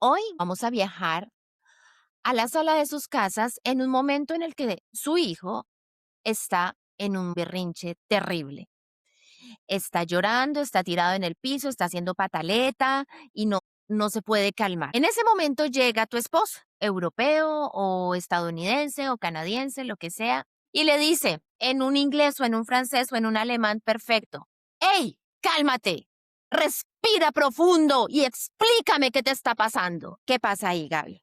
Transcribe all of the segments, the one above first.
Hoy vamos a viajar a la sala de sus casas en un momento en el que su hijo está en un berrinche terrible. Está llorando, está tirado en el piso, está haciendo pataleta y no se puede calmar. En ese momento llega tu esposo, europeo o estadounidense o canadiense, lo que sea, y le dice en un inglés o en un francés o en un alemán perfecto: ¡Hey, cálmate! Respira profundo y explícame qué te está pasando. ¿Qué pasa ahí, Gaby?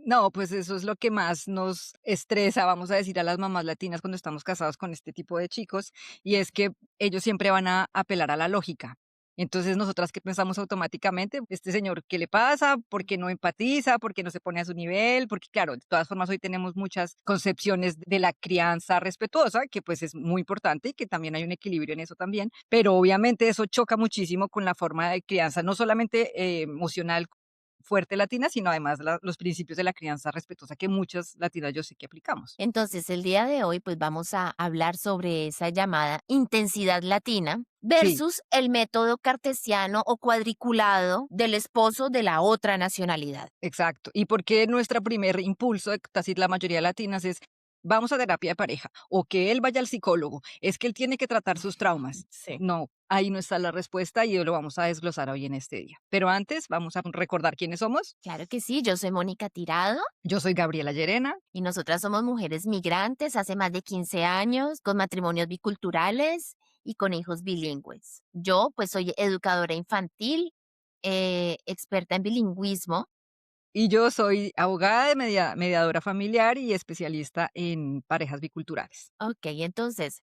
No, pues eso es lo que más nos estresa, vamos a decir, a las mamás latinas cuando estamos casados con este tipo de chicos, y es que ellos siempre van a apelar a la lógica. Entonces, nosotras, ¿qué pensamos automáticamente? Este señor, ¿qué le pasa? ¿Por qué no empatiza? ¿Por qué no se pone a su nivel? Porque, claro, de todas formas, hoy tenemos muchas concepciones de la crianza respetuosa, que pues es muy importante y que también hay un equilibrio en eso también, pero obviamente eso choca muchísimo con la forma de crianza, no solamente emocional fuerte latina, sino además los principios de la crianza respetuosa que muchas latinas yo sé que aplicamos. Entonces, el día de hoy, pues vamos a hablar sobre esa llamada intensidad latina Sí, versus el método cartesiano o cuadriculado del esposo de la otra nacionalidad. exacto. ¿Y por qué nuestro primer impulso de casi la mayoría de latinas es vamos a terapia de pareja o que él vaya al psicólogo? Es que él tiene que tratar sus traumas. Sí. No, ahí no está la respuesta y lo vamos a desglosar hoy en este día. Pero antes vamos a recordar quiénes somos. Claro que sí, yo soy Mónica Tirado Yo soy Gabriela Llerena. y nosotras somos mujeres migrantes hace más de 15 años, con matrimonios biculturales y con hijos bilingües. Yo, pues, soy educadora infantil, experta en bilingüismo. Y yo soy abogada de mediadora familiar y especialista en parejas biculturales. Ok, entonces,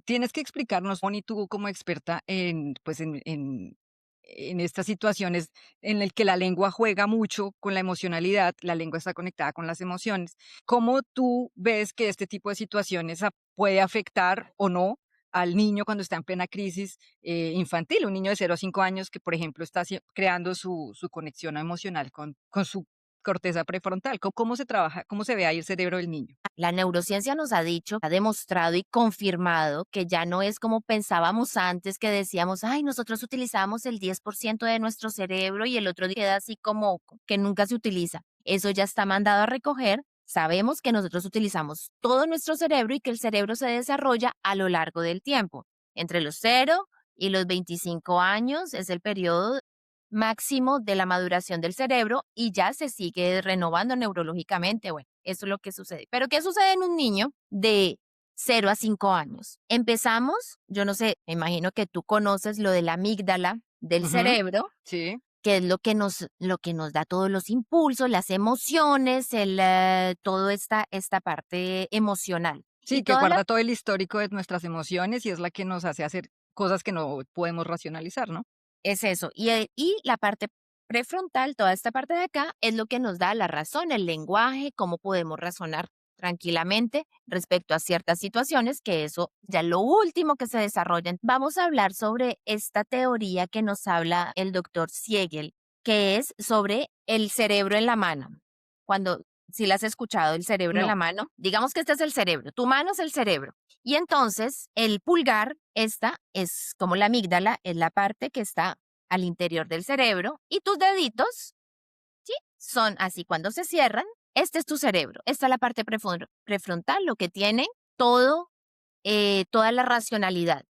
Tienes que explicarnos, Moni, tú como experta en, pues en estas situaciones en el que la lengua juega mucho con la emocionalidad, la lengua está conectada con las emociones. ¿Cómo tú ves que este tipo de situaciones puede afectar o no al niño cuando está en plena crisis infantil? Un niño de 0 a 5 años que, por ejemplo, está creando su conexión emocional con su corteza prefrontal. ¿Cómo se trabaja, cómo se ve ahí el cerebro del niño? la neurociencia nos ha dicho, ha demostrado y confirmado que ya no es como pensábamos antes, que decíamos, ay, nosotros utilizamos el 10% de nuestro cerebro y el otro queda así como que nunca se utiliza. Eso ya está mandado a recoger. Sabemos que nosotros utilizamos todo nuestro cerebro y que el cerebro se desarrolla a lo largo del tiempo. Entre los 0 y los 25 años es el periodo máximo de la maduración del cerebro y ya se sigue renovando neurológicamente. Bueno, eso es lo que sucede. Pero ¿qué sucede en un niño de 0 a 5 años? Empezamos, yo no sé, me imagino que tú conoces lo de la amígdala del Ujú, cerebro, sí. que es lo que nos da todos los impulsos, las emociones, toda esta parte emocional. Y Sí, que toda la guarda todo el histórico de nuestras emociones y es la que nos hace hacer cosas que no podemos racionalizar, ¿no? Es eso. Y la parte prefrontal, toda esta parte de acá, es lo que nos da la razón, el lenguaje, cómo podemos razonar tranquilamente respecto a ciertas situaciones, que eso ya lo último que se desarrolla. Vamos a hablar sobre esta teoría que nos habla el doctor Siegel, que es sobre el cerebro en la mano. Cuando, si la has escuchado, el cerebro en la No. mano, digamos que este es el cerebro, tu mano es el cerebro. Y entonces el pulgar, esta es como la amígdala, es la parte que está al interior del cerebro y tus deditos, ¿sí? Son así cuando se cierran. Este es tu cerebro. Esta es la parte prefrontal, lo que tiene todo, toda la racionalidad.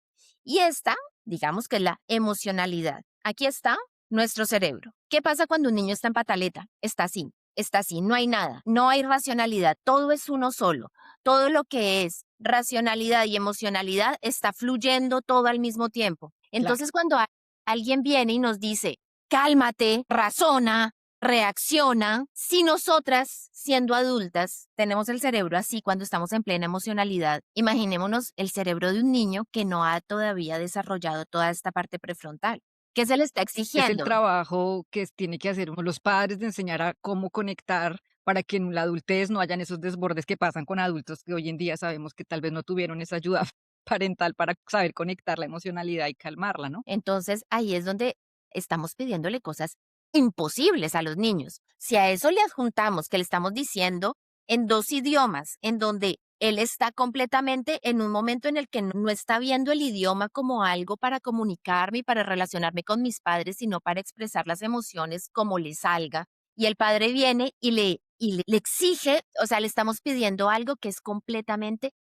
Y esta, digamos que es la emocionalidad. Aquí está nuestro cerebro. ¿Qué pasa cuando un niño está en pataleta? Está así, no hay nada, no hay racionalidad, todo es uno solo. Todo lo que es racionalidad y emocionalidad está fluyendo todo al mismo tiempo. Claro. Entonces, cuando alguien viene y nos dice, cálmate, razona, reacciona. Si nosotras, siendo adultas, tenemos el cerebro así cuando estamos en plena emocionalidad, imaginémonos el cerebro de un niño que no ha todavía desarrollado toda esta parte prefrontal. ¿Qué se le está Es el exigiendo? trabajo que tiene que hacer uno, los padres de enseñar a cómo conectar para que en la adultez no hayan esos desbordes que pasan con adultos que hoy en día sabemos que tal vez no tuvieron esa ayuda parental para saber conectar la emocionalidad y calmarla, ¿no? Entonces, ahí es donde estamos pidiéndole cosas imposibles a los niños. Si a eso le adjuntamos que le estamos diciendo en dos idiomas, en donde él está completamente en un momento en el que no está viendo el idioma como algo para comunicarme y para relacionarme con mis padres, sino para expresar las emociones como le salga. y el padre viene y le exige, o sea, le estamos pidiendo algo que es completamente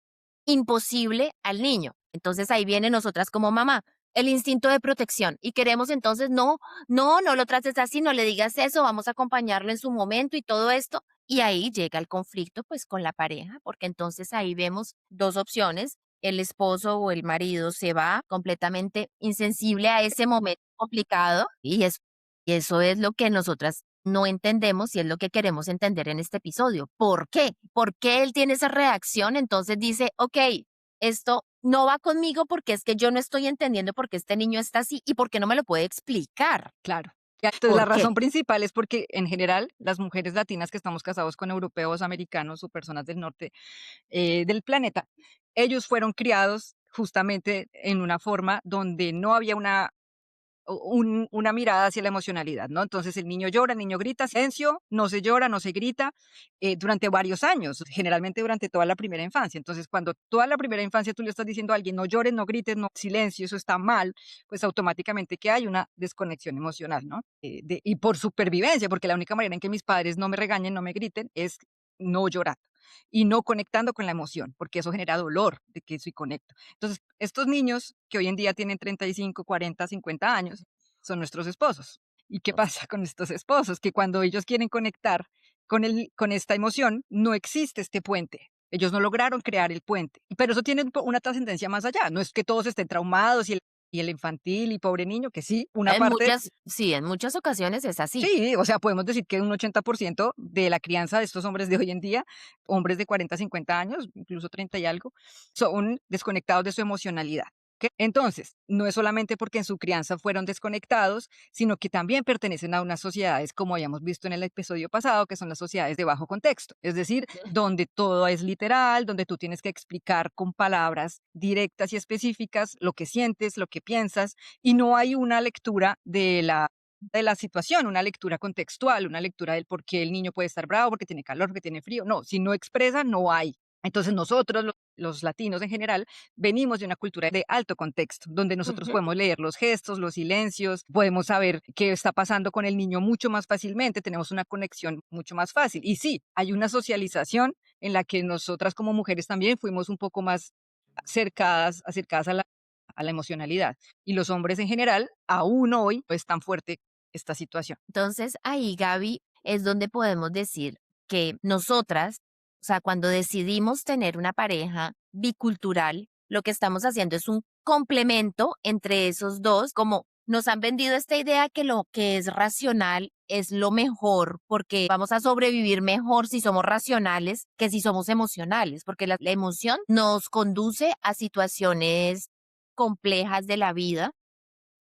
imposible al niño. Entonces ahí viene nosotras como mamá, el instinto de protección y queremos entonces, no, no, no lo trates así, no le digas eso, vamos a acompañarlo en su momento y todo esto. Y ahí llega el conflicto pues con la pareja, porque entonces ahí vemos dos opciones. El esposo o el marido se va completamente insensible a ese momento complicado y eso es lo que nosotras no entendemos y es lo que queremos entender en este episodio. ¿Por qué? ¿Por qué él tiene esa reacción? Entonces dice, ok, esto no va conmigo porque es que yo no estoy entendiendo por qué este niño está así y por qué no me lo puede explicar. Claro. Ya, entonces, la ¿Por qué? razón principal es porque, en general, las mujeres latinas que estamos casados con europeos, americanos o personas del norte del planeta, ellos fueron criados justamente en una forma donde no había una mirada hacia la emocionalidad, ¿no? Entonces el niño llora, el niño grita, silencio, no se llora, no se grita, durante varios años, generalmente durante toda la primera infancia. Entonces, cuando toda la primera infancia tú le estás diciendo a alguien, no llores, no grites, no, silencio, eso está mal, pues automáticamente que hay una desconexión emocional, ¿no? Y por supervivencia, porque la única manera en que mis padres no me regañen, no me griten, es no llorar y no conectando con la emoción, porque eso genera dolor de que soy conecto. Entonces, estos niños que hoy en día tienen 35, 40, 50 años, son nuestros esposos. ¿Y qué pasa con estos esposos? Que cuando ellos quieren conectar con esta emoción, no existe este puente. Ellos no lograron crear el puente. Pero eso tiene una trascendencia más allá. No es que todos estén traumados y el infantil y pobre niño, que sí, una En parte. muchas, sí, en muchas ocasiones es así. Sí, o sea, podemos decir que un 80% de la crianza de estos hombres de hoy en día, hombres de 40, 50 años, incluso 30 y algo, son desconectados de su emocionalidad. ¿Ok? Entonces, no es solamente porque en su crianza fueron desconectados, sino que también pertenecen a unas sociedades, como habíamos visto en el episodio pasado, que son las sociedades de bajo contexto, es decir, donde todo es literal, donde tú tienes que explicar con palabras directas y específicas lo que sientes, lo que piensas, y no hay una lectura de la situación, una lectura contextual, una lectura del por qué el niño puede estar bravo, porque tiene calor, porque tiene frío. No, si no expresa, no hay. Entonces nosotros, los latinos en general, venimos de una cultura de alto contexto, donde nosotros Ujú. podemos leer los gestos, los silencios, podemos saber qué está pasando con el niño mucho más fácilmente, tenemos una conexión mucho más fácil. Y sí, hay una socialización en la que nosotras como mujeres también fuimos un poco más acercadas a la emocionalidad. Y los hombres en general, aún hoy, pues tan fuerte esta situación. Entonces ahí, Gaby, es donde podemos decir que nosotras, o sea, cuando decidimos tener una pareja bicultural, lo que estamos haciendo es un complemento entre esos dos, como nos han vendido esta idea que lo que es racional es lo mejor, porque vamos a sobrevivir mejor si somos racionales que si somos emocionales, porque la emoción nos conduce a situaciones complejas de la vida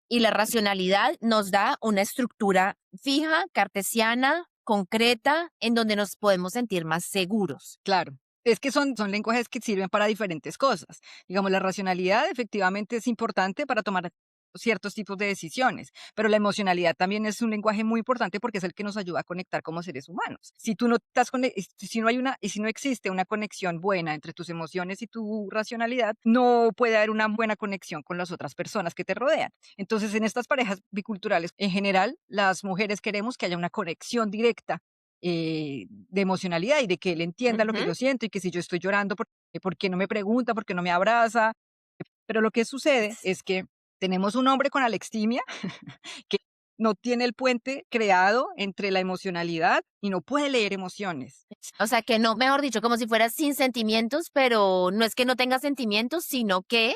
y la racionalidad nos da una estructura fija, cartesiana, concreta, en donde nos podemos sentir más seguros. Claro. Es que son lenguajes que sirven para diferentes cosas. Digamos, la racionalidad efectivamente es importante para tomar ciertos tipos de decisiones, pero la emocionalidad también es un lenguaje muy importante porque es el que nos ayuda a conectar como seres humanos. Si tú no estás si no hay una y si no existe una conexión buena entre tus emociones y tu racionalidad, no puede haber una buena conexión con las otras personas que te rodean. Entonces, en estas parejas biculturales, en general, las mujeres queremos que haya una conexión directa de emocionalidad y de que él entienda lo que Ujú. yo siento y que si yo estoy llorando, ¿por qué no me pregunta? ¿Por qué no me abraza? Pero lo que sucede es que tenemos un hombre con alextimia que no tiene el puente creado entre la emocionalidad y no puede leer emociones. O sea, que no, mejor dicho, como si fuera sin sentimientos, pero no es que no tenga sentimientos, sino que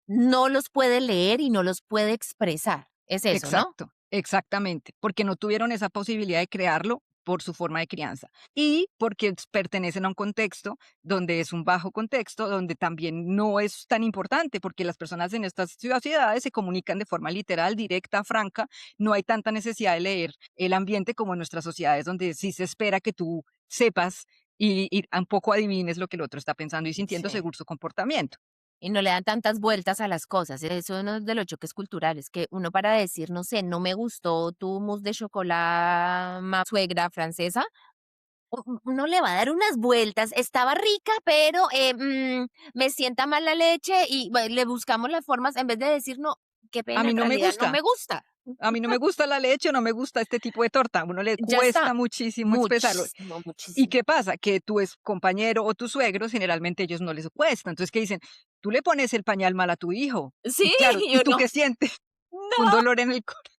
no los puede leer y no los puede expresar. Es eso, ¿no? Exacto, exactamente, porque no tuvieron esa posibilidad de crearlo por su forma de crianza y porque pertenecen a un contexto donde es un bajo contexto, donde también no es tan importante, porque las personas en estas sociedades se comunican de forma literal, directa, franca, no hay tanta necesidad de leer el ambiente como en nuestras sociedades, donde sí se espera que tú sepas y un poco adivines lo que el otro está pensando y sintiendo Sí. según su comportamiento. Y no le dan tantas vueltas a las cosas. Eso es uno de los choques culturales, que uno para decir, no sé, no me gustó tu mousse de chocolate, suegra francesa, uno le va a dar unas vueltas. Estaba rica, pero me sienta mal la leche y bueno, le buscamos las formas en vez de decir, no, qué A pena, mí en no me realidad no gusta. me gusta. A mí no me gusta la leche o no me gusta este tipo de torta. A uno le Ya está. cuesta muchísimo expresarlo. Muchísimo, ¿Y muchísimo. qué pasa? Que tu ex compañero o tus suegros, generalmente ellos no les cuesta. Entonces, ¿qué dicen? Tú le pones el pañal mal a tu hijo. Y Sí, claro, y ¿y tú uno, qué sientes? Un no. dolor en el corazón.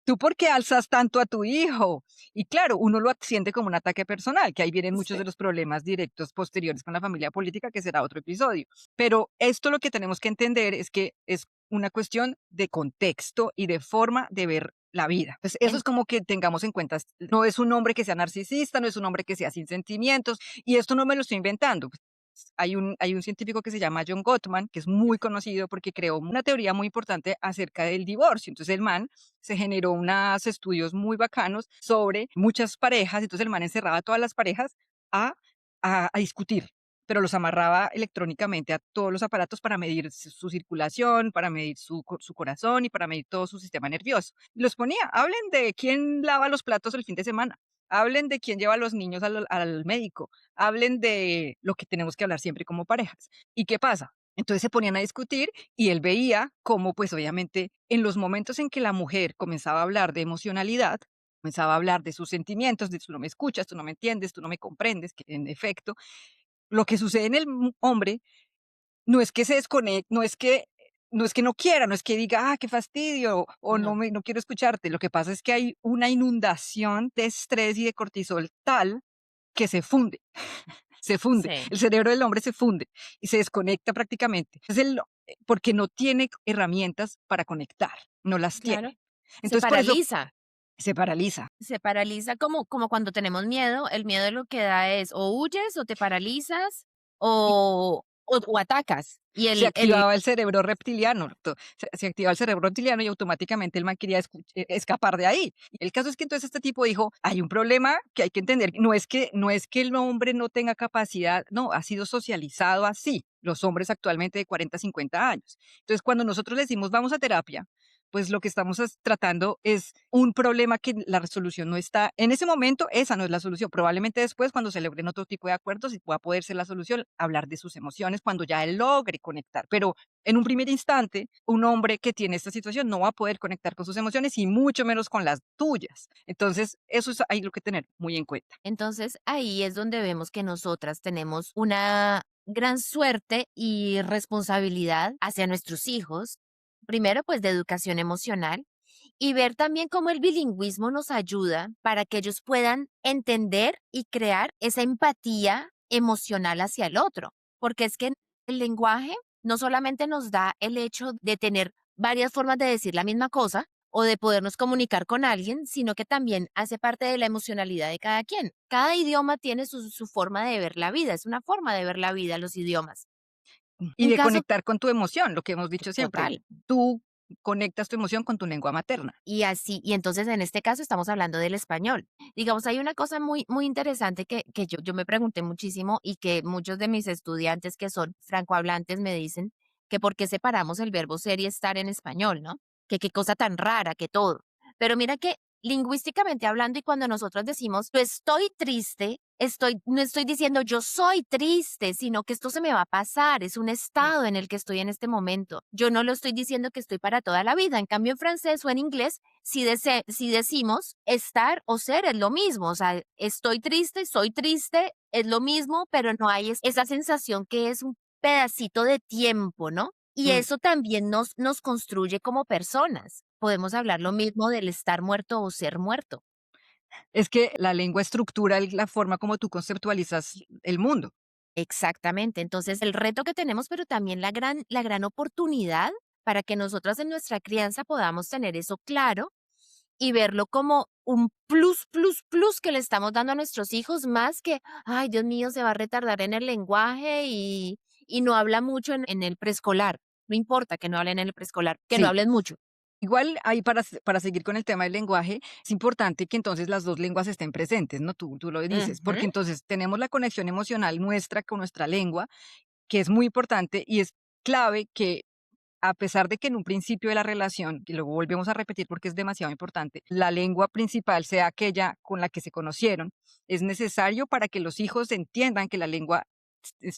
¿Tú por qué alzas tanto a tu hijo? Y claro, uno lo siente como un ataque personal, que ahí vienen muchos Sí. de los problemas directos posteriores con la familia política, que será otro episodio. Pero esto lo que tenemos que entender es que es una cuestión de contexto y de forma de ver la vida. Entonces, eso En- es como que tengamos en cuenta, no es un hombre que sea narcisista, no es un hombre que sea sin sentimientos, y esto no me lo estoy inventando. Hay un científico que se llama John Gottman, que es muy conocido porque creó una teoría muy importante acerca del divorcio. Entonces el man se generó unos estudios muy bacanos sobre muchas parejas, entonces el man encerraba a todas las parejas a, a discutir, pero los amarraba electrónicamente a todos los aparatos para medir su circulación, para medir su corazón y para medir todo su sistema nervioso. Y los ponía, hablen de quién lava los platos el fin de semana, hablen de quién lleva a los niños al médico, hablen de lo que tenemos que hablar siempre como parejas. ¿Y qué pasa? Entonces se ponían a discutir y él veía cómo, pues obviamente, en los momentos en que la mujer comenzaba a hablar de emocionalidad, comenzaba a hablar de sus sentimientos, de tú no me escuchas, tú no me entiendes, tú no me comprendes, que en efecto, lo que sucede en el hombre no es que se desconecte, no es que no quiera, no es que diga, qué fastidio, o no, no quiero escucharte. Lo que pasa es que hay una inundación de estrés y de cortisol tal que se funde. Se funde, sí, el cerebro del hombre se funde y se desconecta prácticamente. Porque no tiene herramientas para conectar, no las claro. tiene. Entonces, por eso se paraliza. Se paraliza como cuando tenemos miedo, el miedo lo que da es o huyes o te paralizas Y o atacas. Y se el activaba el cerebro reptiliano, se activaba el cerebro reptiliano y automáticamente el man quería escapar de ahí. Y el caso es que entonces este tipo dijo, hay un problema que hay que entender, no es que el hombre no tenga capacidad, no, ha sido socializado así, los hombres actualmente de 40, 50 años. Entonces, cuando nosotros le decimos vamos a terapia, pues lo que estamos tratando es un problema que la resolución no está, en ese momento esa no es la solución, probablemente después cuando se logren otro tipo de acuerdos y pueda poder ser la solución, hablar de sus emociones cuando ya él logre conectar, pero en un primer instante, un hombre que tiene esta situación no va a poder conectar con sus emociones y mucho menos con las tuyas. Entonces, eso es ahí lo que tener muy en cuenta. entonces ahí es donde vemos que nosotras tenemos una gran suerte y responsabilidad hacia nuestros hijos. Primero, pues de educación emocional y ver también cómo el bilingüismo nos ayuda para que ellos puedan entender y crear esa empatía emocional hacia el otro, porque es que el lenguaje no solamente nos da el hecho de tener varias formas de decir la misma cosa o de podernos comunicar con alguien, sino que también hace parte de la emocionalidad de cada quien. Cada idioma tiene su forma de ver la vida, es una forma de ver la vida los idiomas. Y En de caso conectar con tu emoción, lo que hemos dicho siempre. total. Tú conectas tu emoción con tu lengua materna. Y así, y entonces en este caso estamos hablando del español. Digamos, hay una cosa muy interesante que yo me pregunté muchísimo y que muchos de mis estudiantes que son francohablantes me dicen que por qué separamos el verbo ser y estar en español, ¿no? Que qué cosa tan rara, que todo. Pero mira que lingüísticamente hablando y cuando nosotros decimos yo estoy triste, no estoy diciendo yo soy triste, sino que esto se me va a pasar, es un Mm, estado en el que estoy en este momento. Yo no lo estoy diciendo que estoy para toda la vida. En cambio, en francés o en inglés, si decimos estar o ser es lo mismo, o sea, estoy triste, soy triste, es lo mismo, pero no hay esa sensación que es un pedacito de tiempo, ¿no? Y mm. eso también nos construye como personas. Podemos hablar lo mismo del estar muerto o ser muerto. Es que la lengua estructura la forma como tú conceptualizas el mundo. Exactamente. Entonces, el reto que tenemos, pero también la gran oportunidad para que nosotras en nuestra crianza podamos tener eso claro y verlo como un plus, plus, plus que le estamos dando a nuestros hijos, más que, ay, Dios mío, se va a retardar en el lenguaje y no habla mucho en el preescolar. No importa que no hablen en el preescolar, que no Sí. hablen mucho. Igual ahí para seguir con el tema del lenguaje, es importante que entonces las 2 lenguas estén presentes, ¿no? Tú lo dices, Ujú. porque entonces tenemos la conexión emocional nuestra con nuestra lengua, que es muy importante y es clave que a pesar de que en un principio de la relación, y luego volvemos a repetir porque es demasiado importante, la lengua principal sea aquella con la que se conocieron, es necesario para que los hijos entiendan que la lengua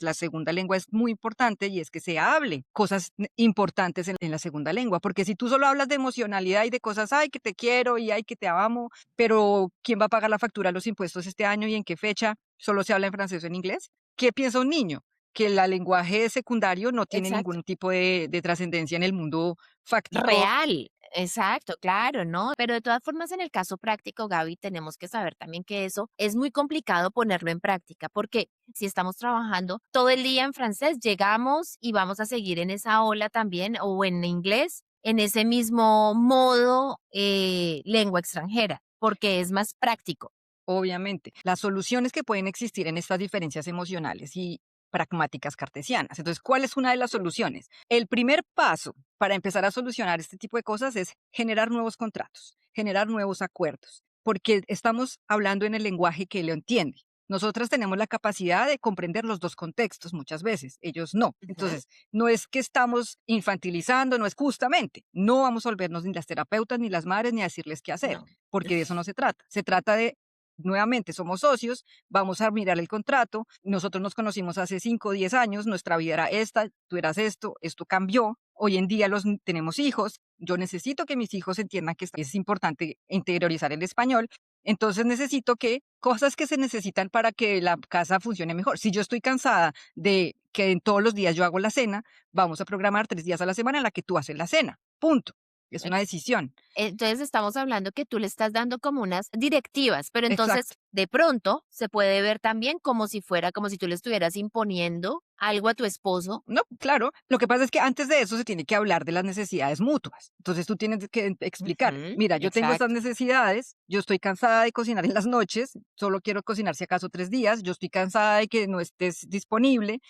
la segunda lengua es muy importante y es que se hable cosas importantes en la segunda lengua, porque si tú solo hablas de emocionalidad y de cosas, ay, que te quiero y ay, que te amo, pero ¿quién va a pagar la factura de los impuestos este año y en qué fecha? ¿Solo se habla en francés o en inglés? ¿Qué piensa un niño? Que el lenguaje secundario no tiene Exacto. ningún tipo de trascendencia en el mundo fáctico. Real, exacto, claro, ¿no? Pero de todas formas, en el caso práctico, Gaby, tenemos que saber también que eso es muy complicado ponerlo en práctica, porque si estamos trabajando todo el día en francés, llegamos y vamos a seguir en esa ola también, o en inglés, en ese mismo modo lengua extranjera, porque es más práctico. Obviamente, las soluciones que pueden existir en estas diferencias emocionales y pragmáticas cartesianas. Entonces, ¿cuál es una de las soluciones? El primer paso para empezar a solucionar este tipo de cosas es generar nuevos contratos, generar nuevos acuerdos, porque estamos hablando en el lenguaje que lo entiende. Nosotras tenemos la capacidad de comprender los dos contextos muchas veces, ellos no. Ujú. Entonces, no es que estamos infantilizando, no es justamente, no vamos a volvernos ni las terapeutas, ni las madres, ni a decirles qué hacer, No. porque de eso no se trata. Se trata de nuevamente somos socios, vamos a mirar el contrato, nosotros nos conocimos hace 5 o 10 años, nuestra vida era esta, tú eras esto cambió, hoy en día tenemos hijos, yo necesito que mis hijos entiendan que es importante interiorizar el español, entonces necesito que cosas que se necesitan para que la casa funcione mejor. Si yo estoy cansada de que en todos los días yo hago la cena, vamos a programar 3 días a la semana en la que tú haces la cena, punto. Es una decisión. Entonces estamos hablando que tú le estás dando como unas directivas, pero entonces Exacto. de pronto se puede ver también como si fuera, como si tú le estuvieras imponiendo algo a tu esposo. No, claro. Lo que pasa es que antes de eso se tiene que hablar de las necesidades mutuas. Entonces tú tienes que explicar, Ujú, mira, yo tengo estas exacto. necesidades, yo estoy cansada de cocinar en las noches, solo quiero cocinar si acaso 3 días, yo estoy cansada de que no estés disponible,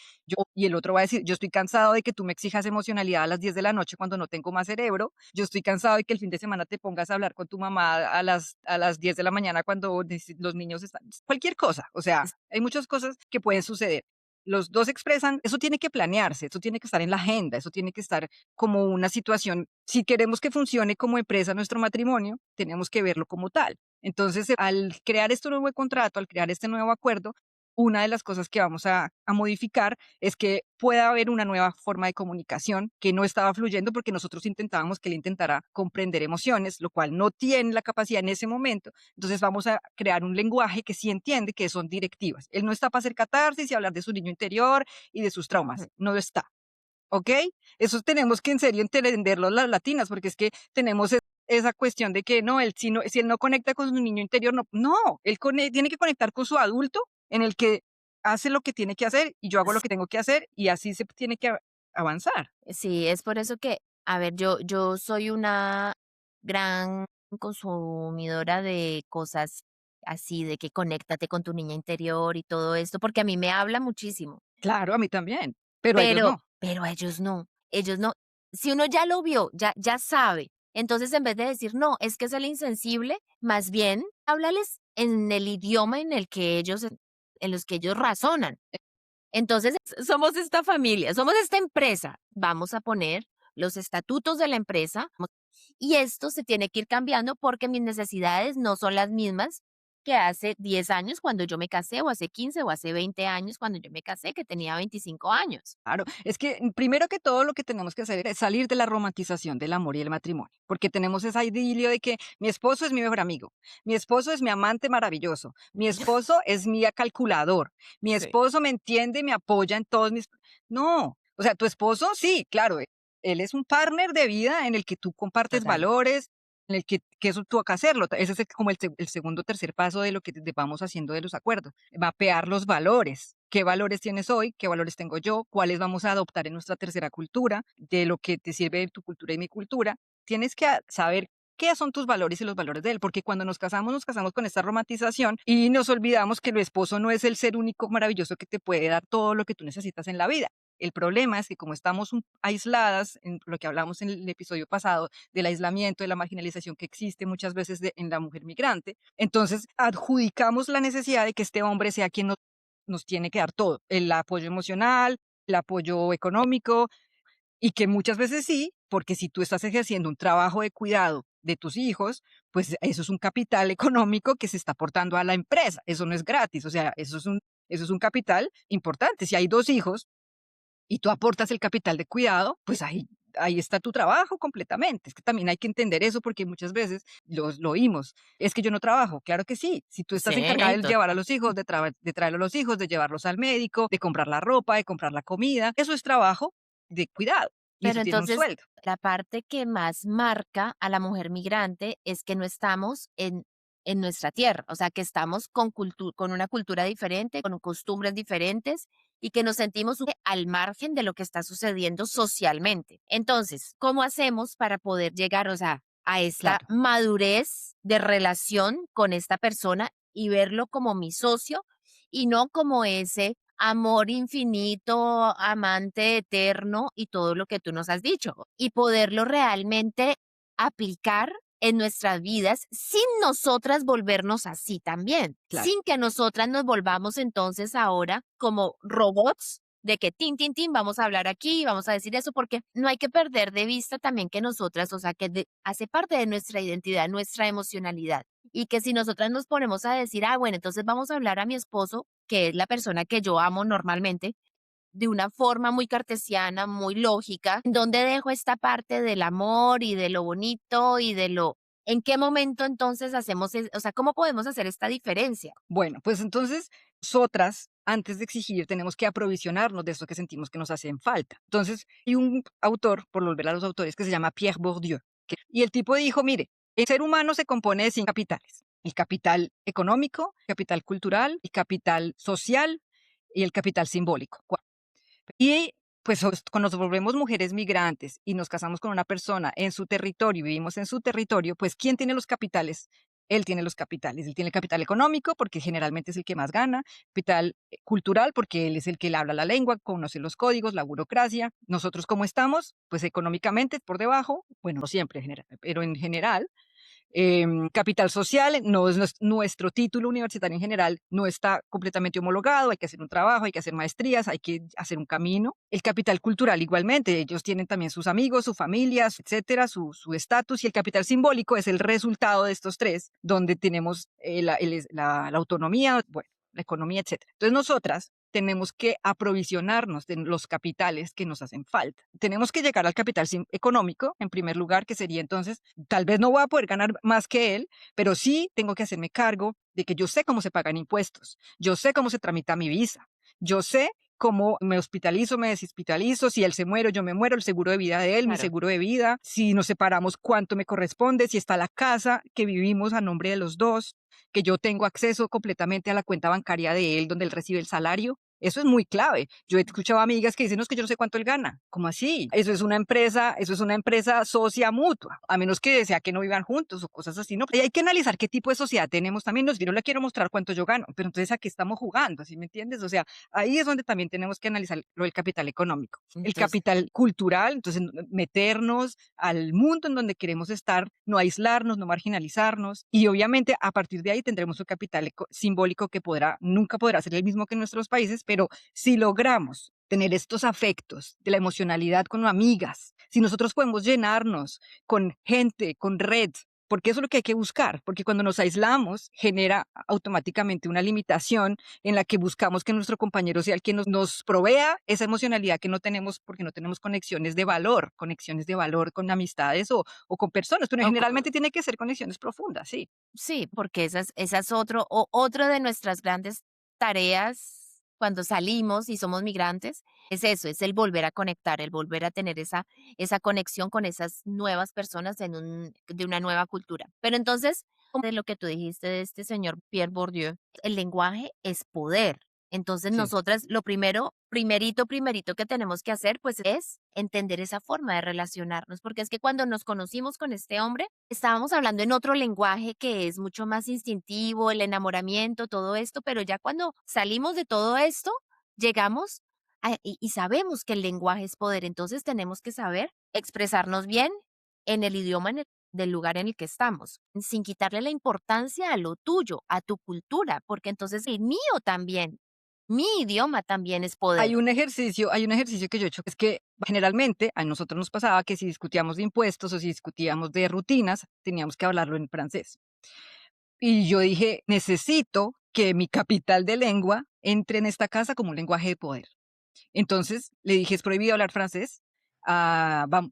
y el otro va a decir, yo estoy cansado de que tú me exijas emocionalidad a las 10 de la noche cuando no tengo más cerebro, yo estoy cansado de que el fin de semana te pongas a hablar con tu mamá a las 10 de la mañana cuando los niños están, cualquier cosa, o sea, Es- hay muchas cosas que pueden suceder. Los dos expresan, eso tiene que planearse, eso tiene que estar en la agenda, eso tiene que estar como una situación. Si queremos que funcione como empresa nuestro matrimonio, tenemos que verlo como tal. Entonces, al crear este nuevo contrato, al crear este nuevo acuerdo, una de las cosas que vamos a modificar es que pueda haber una nueva forma de comunicación que no estaba fluyendo porque nosotros intentábamos que él intentara comprender emociones, lo cual no tiene la capacidad en ese momento. Entonces vamos a crear un lenguaje que sí entiende que son directivas. Él no está para hacer catarsis y hablar de su niño interior y de sus ujú. traumas. No está. ¿Ok? Eso tenemos que en serio entenderlo las latinas, porque es que tenemos esa cuestión de que no, si él no conecta con su niño interior, no, no, él tiene que conectar con su adulto en el que hace lo que tiene que hacer y yo hago lo que tengo que hacer y así se tiene que avanzar. Sí, es por eso que, a ver, yo soy una gran consumidora de cosas así, de que conéctate con tu niña interior y todo esto, porque a mí me habla muchísimo. Claro, a mí también, pero a ellos Pero no. pero ellos no, ellos no. Si uno ya lo vio, ya sabe, entonces en vez de decir: "No, es que es el insensible", más bien háblales en el idioma en los que ellos razonan. Entonces, somos esta familia, somos esta empresa. Vamos a poner los estatutos de la empresa y esto se tiene que ir cambiando porque mis necesidades no son las mismas que hace 10 años cuando yo me casé, o hace 15 o hace 20 años cuando yo me casé, que tenía 25 años. Claro, es que primero que todo lo que tenemos que hacer es salir de la romantización del amor y el matrimonio, porque tenemos esa idilio de que mi esposo es mi mejor amigo, mi esposo es mi amante maravilloso, mi esposo es mi calculador, mi Sí. esposo me entiende, me apoya en todos mis... No, o sea, tu esposo sí, claro, él es un partner de vida en el que tú compartes Total. valores, en el que eso tú que hacerlo. Ese es como el segundo o tercer paso de lo que vamos haciendo de los acuerdos. Mapear los valores. ¿Qué valores tienes hoy? ¿Qué valores tengo yo? ¿Cuáles vamos a adoptar en nuestra tercera cultura? De lo que te sirve de tu cultura y mi cultura. Tienes que saber qué son tus valores y los valores de él, porque cuando nos casamos con esta romantización y nos olvidamos que el esposo no es el ser único maravilloso que te puede dar todo lo que tú necesitas en la vida. El problema es que como estamos aisladas, en lo que hablamos en el episodio pasado, del aislamiento, de la marginalización que existe muchas veces en la mujer migrante, entonces adjudicamos la necesidad de que este hombre sea quien nos tiene que dar todo, el apoyo emocional, el apoyo económico, y que muchas veces sí, porque si tú estás ejerciendo un trabajo de cuidado de tus hijos, pues eso es un capital económico que se está aportando a la empresa, eso no es gratis, o sea, eso es Eso es un capital importante. Si hay 2 hijos y tú aportas el capital de cuidado, pues ahí está tu trabajo completamente. Es que también hay que entender eso porque muchas veces lo oímos. Es que yo no trabajo. Claro que sí. Si tú estás encargada Sí, de llevar a total. los hijos, de traer a los hijos, de llevarlos al médico, de comprar la ropa, de comprar la comida, eso es trabajo de cuidado y Pero eso tiene un entonces, sueldo. la parte que más marca a la mujer migrante es que no estamos en nuestra tierra, o sea, que estamos con una cultura diferente, con costumbres diferentes y que nos sentimos al margen de lo que está sucediendo socialmente. Entonces, ¿cómo hacemos para poder llegar, o sea, a esta Claro. madurez de relación con esta persona y verlo como mi socio y no como ese amor infinito, amante eterno y todo lo que tú nos has dicho, y poderlo realmente aplicar en nuestras vidas sin nosotras volvernos así también, Claro. sin que nosotras nos volvamos entonces ahora como robots de que tin, tin, tin, vamos a hablar aquí, vamos a decir eso, porque no hay que perder de vista también que nosotras, o sea, que hace parte de nuestra identidad, nuestra emocionalidad. Y que si nosotras nos ponemos a decir, ah, bueno, entonces vamos a hablar a mi esposo, que es la persona que yo amo normalmente, de una forma muy cartesiana, muy lógica, donde dejo esta parte del amor y de lo bonito y de lo... ¿En qué momento entonces hacemos, o sea, cómo podemos hacer esta diferencia? Bueno, pues entonces, nosotras, antes de exigir, tenemos que aprovisionarnos de eso que sentimos que nos hacen falta. Entonces, hay un autor, por volver a los autores, que se llama Pierre Bourdieu, y el tipo dijo, mire, el ser humano se compone de 5 capitales. El capital económico, el capital cultural, el capital social y el capital simbólico. Y pues cuando nos volvemos mujeres migrantes y nos casamos con una persona en su territorio, vivimos en su territorio, pues ¿quién tiene los capitales? Él tiene los capitales. Él tiene el capital económico porque generalmente es el que más gana, capital cultural porque él es el que le habla la lengua, conoce los códigos, la burocracia. Nosotros, ¿cómo estamos? Pues económicamente por debajo, bueno, no siempre, pero en general, capital social, no es nuestro título universitario en general, no está completamente homologado, hay que hacer un trabajo, hay que hacer maestrías, hay que hacer un camino. El capital cultural igualmente, ellos tienen también sus amigos, sus familias, etcétera, su estatus, y el capital simbólico es el resultado de estos tres, donde tenemos la autonomía, bueno, la economía, etcétera. Entonces nosotras tenemos que aprovisionarnos de los capitales que nos hacen falta. Tenemos que llegar al capital económico, en primer lugar, que sería entonces, tal vez no voy a poder ganar más que él, pero sí tengo que hacerme cargo de que yo sé cómo se pagan impuestos, yo sé cómo se tramita mi visa, yo sé cómo me hospitalizo, me deshospitalizo, si él se muere, yo me muero, el seguro de vida de él, mi Claro. seguro de vida, si nos separamos, cuánto me corresponde, si está la casa que vivimos a nombre de los dos, que yo tengo acceso completamente a la cuenta bancaria de él donde él recibe el salario. Eso es muy clave. Yo he escuchado amigas que dicen, no, es que yo no sé cuánto él gana. ¿Cómo así? Eso es una empresa socia mutua, a menos que sea que no vivan juntos o cosas así, ¿no? Y hay que analizar qué tipo de sociedad tenemos también. Yo no le quiero mostrar cuánto yo gano, pero entonces ¿a qué estamos jugando? ¿Sí me entiendes? O sea, ahí es donde también tenemos que analizar lo del capital económico. El Entonces, capital cultural, entonces meternos al mundo en donde queremos estar, no aislarnos, no marginalizarnos, y obviamente a partir de ahí tendremos un capital simbólico que nunca podrá ser el mismo que en nuestros países, pero si logramos tener estos afectos de la emocionalidad con amigas, si nosotros podemos llenarnos con gente, con red, porque eso es lo que hay que buscar, porque cuando nos aislamos genera automáticamente una limitación en la que buscamos que nuestro compañero sea el que nos provea esa emocionalidad que no tenemos porque no tenemos conexiones de valor con amistades o con personas, pero o generalmente tiene que ser conexiones profundas, sí. sí, porque esa es otro de nuestras grandes tareas cuando salimos y somos migrantes, es eso, es el volver a conectar, el volver a tener esa conexión con esas nuevas personas de una nueva cultura. Pero entonces, como de lo que tú dijiste de este señor Pierre Bourdieu, el lenguaje es poder. Entonces, Sí. nosotras lo primerito que tenemos que hacer, pues es entender esa forma de relacionarnos, porque es que cuando nos conocimos con este hombre, estábamos hablando en otro lenguaje que es mucho más instintivo, el enamoramiento, todo esto, pero ya cuando salimos de todo esto, llegamos y sabemos que el lenguaje es poder, entonces tenemos que saber expresarnos bien en el idioma del lugar en el que estamos, sin quitarle la importancia a lo tuyo, a tu cultura, porque entonces el mío también, mi idioma también es poder. Hay un ejercicio que yo he hecho, que es que generalmente a nosotros nos pasaba que si discutíamos de impuestos o si discutíamos de rutinas, teníamos que hablarlo en francés. Y yo dije, necesito que mi capital de lengua entre en esta casa como un lenguaje de poder. Entonces le dije, es prohibido hablar francés,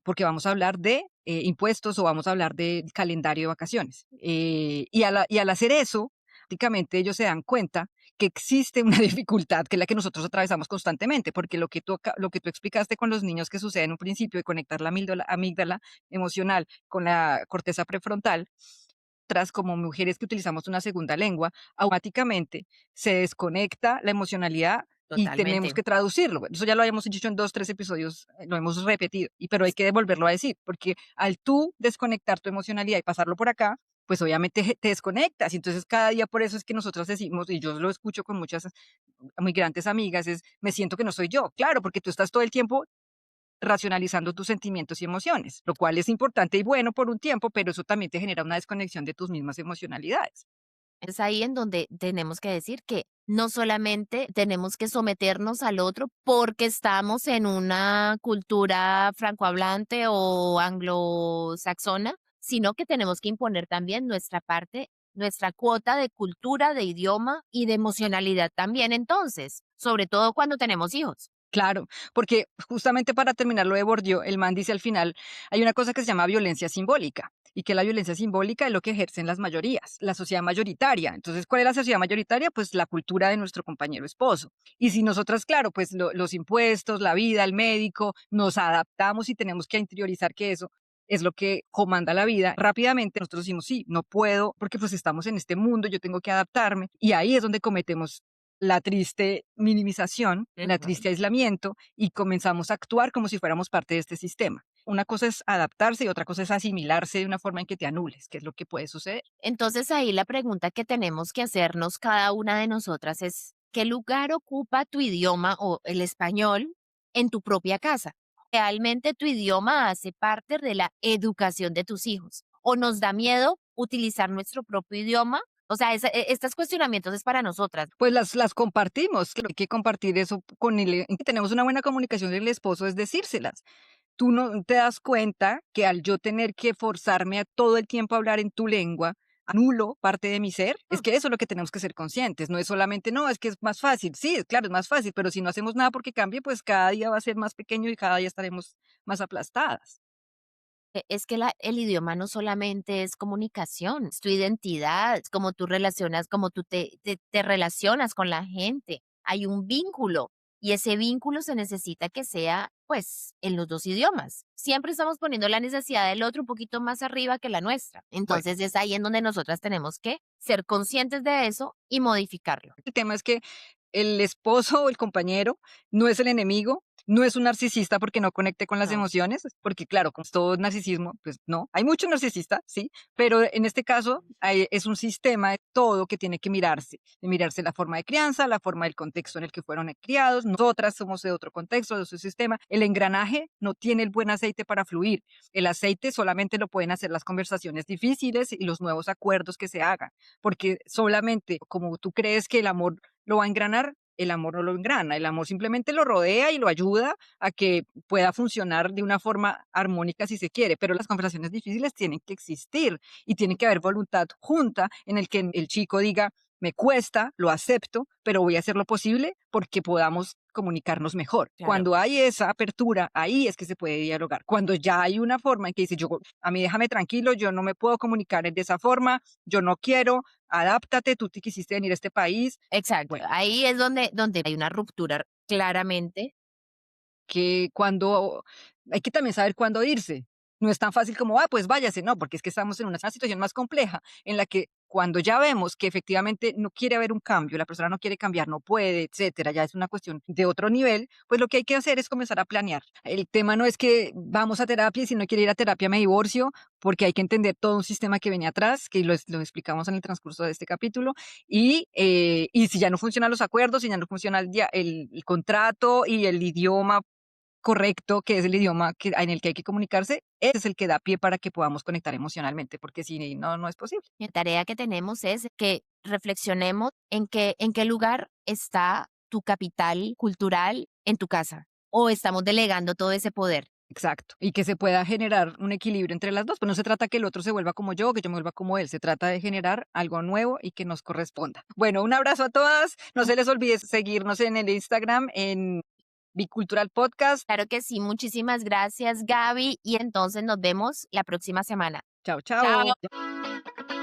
porque vamos a hablar de impuestos o vamos a hablar del calendario de vacaciones. Y al hacer eso, prácticamente ellos se dan cuenta que existe una dificultad que es la que nosotros atravesamos constantemente, porque lo que tú explicaste con los niños que sucede en un principio de conectar la amígdala emocional con la corteza prefrontal, tras como mujeres que utilizamos una segunda lengua, automáticamente se desconecta la emocionalidad y tenemos Totalmente. que traducirlo. Bueno, eso ya lo habíamos dicho en 2, 3 episodios, lo hemos repetido, pero hay que volverlo a decir, porque al tú desconectar tu emocionalidad y pasarlo por acá, pues obviamente te desconectas. Y entonces cada día por eso es que nosotros decimos, y yo lo escucho con muchas migrantes amigas, es, me siento que no soy yo. Claro, porque tú estás todo el tiempo racionalizando tus sentimientos y emociones, lo cual es importante y bueno por un tiempo, pero eso también te genera una desconexión de tus mismas emocionalidades. Es ahí en donde tenemos que decir que no solamente tenemos que someternos al otro porque estamos en una cultura francohablante o anglosaxona, sino que tenemos que imponer también nuestra parte, nuestra cuota de cultura, de idioma y de emocionalidad también entonces, sobre todo cuando tenemos hijos. Claro, porque justamente para terminar lo de Bourdieu, el man dice al final, hay una cosa que se llama violencia simbólica, y que la violencia simbólica es lo que ejercen las mayorías, la sociedad mayoritaria. Entonces, ¿cuál es la sociedad mayoritaria? Pues la cultura de nuestro compañero esposo. Y si nosotras, claro, pues los impuestos, la vida, el médico, nos adaptamos y tenemos que interiorizar que eso es lo que comanda la vida, rápidamente nosotros decimos, sí, no puedo, porque pues estamos en este mundo, yo tengo que adaptarme, y ahí es donde cometemos la triste minimización, la Ujú. triste aislamiento y comenzamos a actuar como si fuéramos parte de este sistema. Una cosa es adaptarse y otra cosa es asimilarse de una forma en que te anules, que es lo que puede suceder. Entonces ahí la pregunta que tenemos que hacernos cada una de nosotras es, ¿qué lugar ocupa tu idioma o el español en tu propia casa? ¿Realmente tu idioma hace parte de la educación de tus hijos? ¿O nos da miedo utilizar nuestro propio idioma? O sea, estos cuestionamientos es para nosotras. Pues las compartimos, claro, hay que compartir eso con tenemos una buena comunicación del esposo, es decírselas. Tú no te das cuenta que al yo tener que forzarme a todo el tiempo a hablar en tu lengua, anulo parte de mi ser. Es Mm. que eso es lo que tenemos que ser conscientes. No es solamente, no, es que es más fácil. Sí, claro, es más fácil, pero si no hacemos nada porque cambie, pues cada día va a ser más pequeño y cada día estaremos más aplastadas. Es que el idioma no solamente es comunicación, es tu identidad, es como tú relacionas, como tú te relacionas con la gente. Hay un vínculo y ese vínculo se necesita que sea, pues, en los dos idiomas. Siempre estamos poniendo la necesidad del otro un poquito más arriba que la nuestra. Bueno, Entonces es ahí en donde nosotras tenemos que ser conscientes de eso y modificarlo. el tema es que el esposo o el compañero no es el enemigo, no es un narcisista porque no conecte con las No. emociones, porque claro, como es todo narcisismo, pues no, hay mucho narcisista, sí, pero en este caso es un sistema de todo que tiene que mirarse, de mirarse la forma de crianza, la forma del contexto en el que fueron criados, nosotras somos de otro contexto, de otro sistema, el engranaje no tiene el buen aceite para fluir, el aceite solamente lo pueden hacer las conversaciones difíciles y los nuevos acuerdos que se hagan, porque solamente como tú crees que el amor lo va a engranar, el amor no lo engrana, el amor simplemente lo rodea y lo ayuda a que pueda funcionar de una forma armónica si se quiere, pero las conversaciones difíciles tienen que existir y tiene que haber voluntad junta en el que el chico diga, me cuesta, lo acepto, pero voy a hacer lo posible porque podamos comunicarnos mejor. Claro. Cuando hay esa apertura, ahí es que se puede dialogar. Cuando ya hay una forma en que dice, yo, a mí déjame tranquilo, yo no me puedo comunicar de esa forma, yo no quiero, adáptate, tú te quisiste venir a este país. Exacto. Bueno, Ahí es donde hay una ruptura claramente. que cuando hay que también saber cuándo irse. No es tan fácil como, pues váyase, no, porque es que estamos en una situación más compleja en la que cuando ya vemos que efectivamente no quiere haber un cambio, la persona no quiere cambiar, no puede, etcétera, ya es una cuestión de otro nivel, pues lo que hay que hacer es comenzar a planear. El tema no es que vamos a terapia y si no quiere ir a terapia me divorcio, porque hay que entender todo un sistema que venía atrás, que lo explicamos en el transcurso de este capítulo, y si ya no funcionan los acuerdos, si ya no funciona el contrato y el idioma correcto, que es el idioma en el que hay que comunicarse, ese es el que da pie para que podamos conectar emocionalmente, porque si no, no es posible. La tarea que tenemos es que reflexionemos en qué lugar está tu capital cultural en tu casa o estamos delegando todo ese poder. Exacto. Y que se pueda generar un equilibrio entre las dos. Pues no se trata que el otro se vuelva como yo, que yo me vuelva como él. Se trata de generar algo nuevo y que nos corresponda. Bueno, un abrazo a todas. No se les olvide seguirnos en el Instagram en Bicultural Podcast. Claro que sí, muchísimas gracias, Gaby, y entonces nos vemos la próxima semana. Chao, Chao. chao.